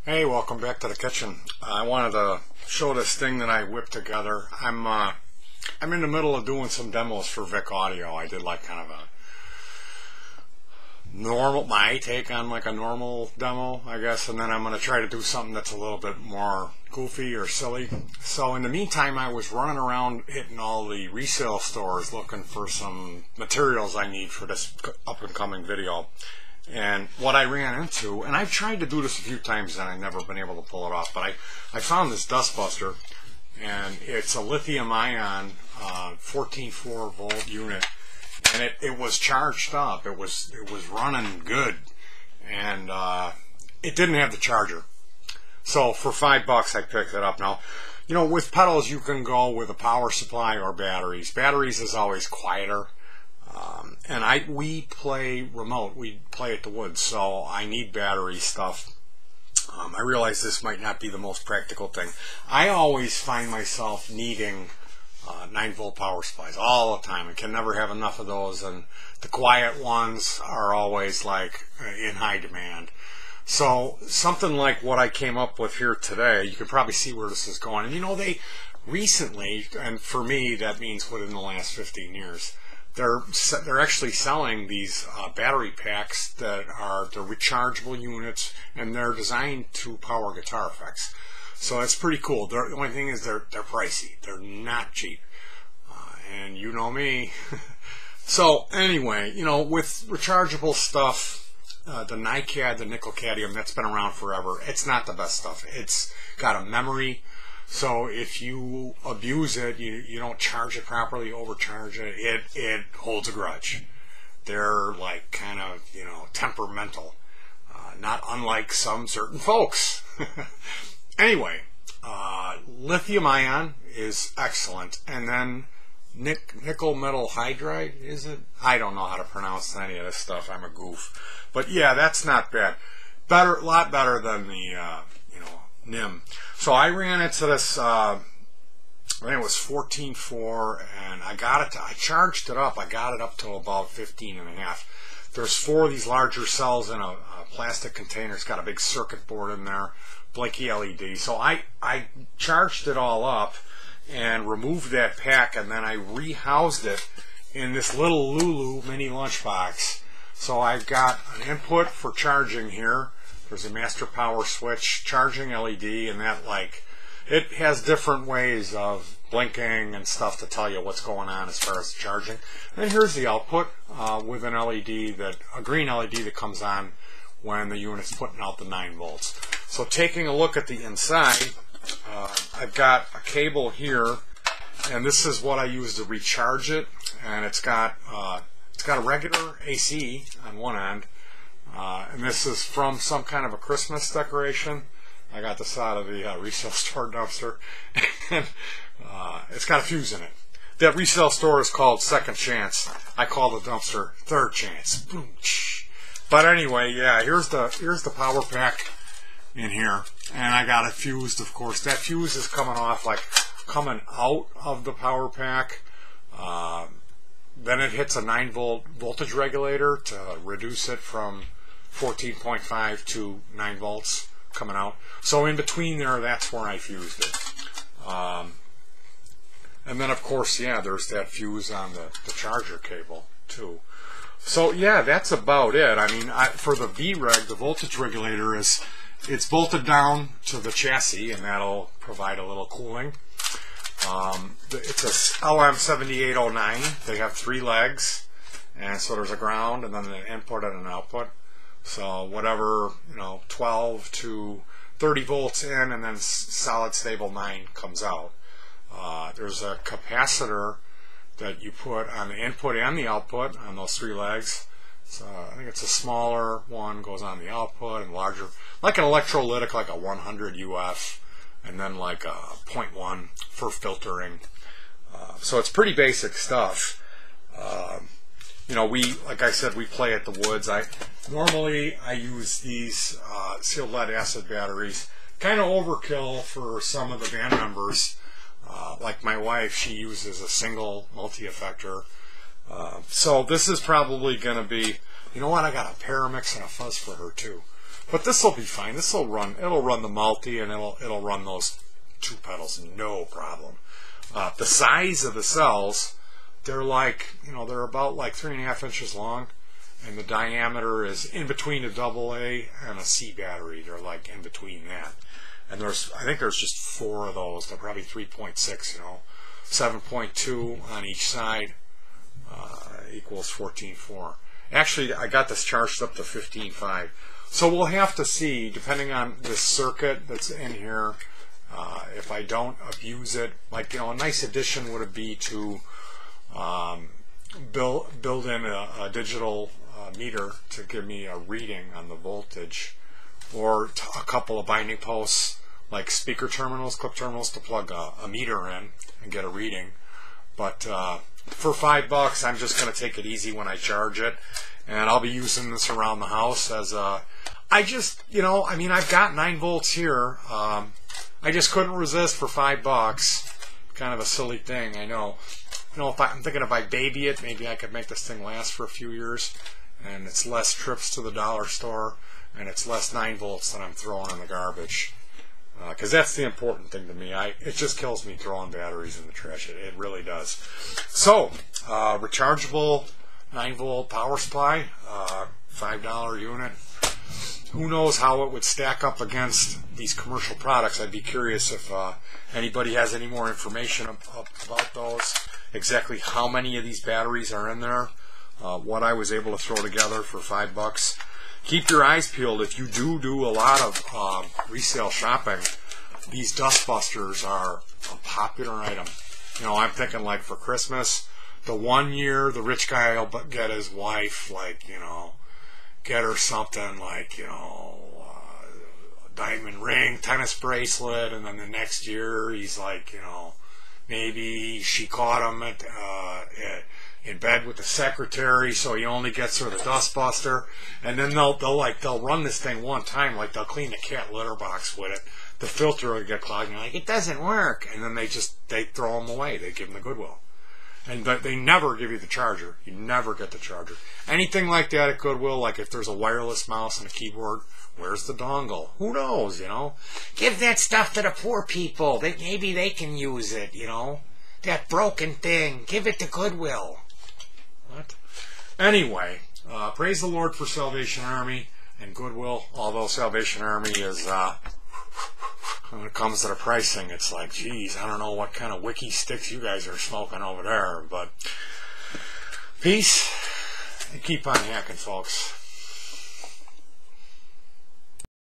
Hey, welcome back to the kitchen. I wanted to show this thing that I whipped together. I'm in the middle of doing some demos for Vic Audio. I did like kind of a my take on like a normal demo, I guess, and then I'm going to try to do something that's a little bit more goofy or silly. So in the meantime, I was running around hitting all the resale stores looking for some materials I need for this up and coming video. And what I ran into, and I've tried to do this a few times and I've never been able to pull it off, but I found this dust buster, and it's a lithium ion 14.4 volt unit, and it was charged up. It was running good, and it didn't have the charger. So for $5 I picked it up. Now, you know, with pedals you can go with a power supply or batteries. Batteries is always quieter. And we play remote, we play at the woods, so I need battery stuff. I realize this might not be the most practical thing. I always find myself needing 9-volt power supplies all the time. I can never have enough of those, and the quiet ones are always like in high demand. So something like what I came up with here today, you can probably see where this is going. And you know, they recently, and for me that means within the last 15 years, they're actually selling these battery packs that are the rechargeable units, and they're designed to power guitar effects. So that's pretty cool. The only thing is they're pricey. They're not cheap, and you know me. So anyway, you know, with rechargeable stuff, the NiCad, the nickel cadmium, that's been around forever. It's not the best stuff. It's got a memory. So if you abuse it, you don't charge it properly, overcharge it, it holds a grudge. They're like kind of, you know, temperamental, not unlike some certain folks. Anyway, lithium ion is excellent, and then nickel metal hydride, is it? I don't know how to pronounce any of this stuff. I'm a goof, but yeah, that's not bad. Better, a lot better than the NIM. So I ran into this, I think it was 14.4, and I charged it up. I got it up to about 15.5. There's 4 of these larger cells in a plastic container. It's got a big circuit board in there, blinky LED. So I charged it all up and removed that pack, and then I rehoused it in this little Lulu mini lunchbox. So I've got an input for charging here. There's a master power switch, charging LED, and that, like, it has different ways of blinking and stuff to tell you what's going on as far as the charging. And here's the output with an LED, a green LED that comes on when the unit's putting out the 9 volts. So taking a look at the inside, I've got a cable here, and this is what I use to recharge it. And it's got a regular AC on one end. And this is from some kind of a Christmas decoration. I got this out of the resale store dumpster. And it's got a fuse in it. That resale store is called Second Chance. I call the dumpster Third Chance. Boom. But anyway, yeah, here's the power pack in here. And I got it fused, of course. That fuse is coming off, like coming out of the power pack. Then it hits a 9-volt voltage regulator to reduce it from 14.5 to 9 volts coming out. So in between there, that's where I fused it. And then of course, yeah, there's that fuse on the charger cable too. So yeah, that's about it. I mean, for the V-Reg, the voltage regulator it's bolted down to the chassis, and that'll provide a little cooling. It's a LM7809. They have 3 legs, and so there's a ground and then an input and an output. So whatever, you know, 12 to 30 volts in, and then solid stable 9 comes out. There's a capacitor that you put on the input and the output on those 3 legs. So I think it's a smaller one goes on the output, and larger, like an electrolytic, like a 100 UF, and then like a 0.1 for filtering. So it's pretty basic stuff. You know, like I said, we play at the woods. Normally I use these sealed lead acid batteries. Kind of overkill for some of the band members. Like my wife, she uses a single multi-effector. So this is probably going to be, you know what, I got a Paramix and a fuzz for her too. But this will be fine. This will run. It'll run the multi, and it'll run those 2 pedals, no problem. The size of the cells, they're like, they're about like 3.5 inches long, and the diameter is in between a AA and a C battery. They're like in between that. And I think there's just 4 of those. They're probably 3.6, 7.2 on each side equals 14.4. Actually, I got this charged up to 15.5. So we'll have to see, depending on this circuit that's in here, if I don't abuse it. Like, a nice addition would be to build in a digital meter to give me a reading on the voltage, or a couple of binding posts, like speaker terminals, clip terminals, to plug a meter in and get a reading. But for $5, I'm just going to take it easy when I charge it, and I'll be using this around the house as a. I've got 9 volts here. I just couldn't resist for $5. Kind of a silly thing, I know. I'm thinking if I baby it, maybe I could make this thing last for a few years, and it's less trips to the dollar store, and it's less 9 volts that I'm throwing in the garbage. Because that's the important thing to me. It just kills me throwing batteries in the trash. It really does. So, rechargeable 9-volt power supply, $5 unit. Who knows how it would stack up against these commercial products. I'd be curious if anybody has any more information about those, exactly how many of these batteries are in there, what I was able to throw together for $5. Keep your eyes peeled. If you do a lot of resale shopping, these dust busters are a popular item. I'm thinking, like, for Christmas, the one year the rich guy will get his wife, like, get her something like, a diamond ring, tennis bracelet, and then the next year he's like, maybe she caught him in bed with the secretary, so he only gets her the dustbuster, and then they'll run this thing one time, like they'll clean the cat litter box with it. The filter will get clogged, and like, it doesn't work, and then they throw them away. They give them the Goodwill. And they never give you the charger. You never get the charger. Anything like that at Goodwill, like if there's a wireless mouse and a keyboard, where's the dongle? Who knows, Give that stuff to the poor people. Maybe they can use it, That broken thing. Give it to Goodwill. What? Anyway, praise the Lord for Salvation Army and Goodwill, although Salvation Army is... when it comes to the pricing, it's like, geez, I don't know what kind of wiki sticks you guys are smoking over there, but peace, and keep on hacking, folks.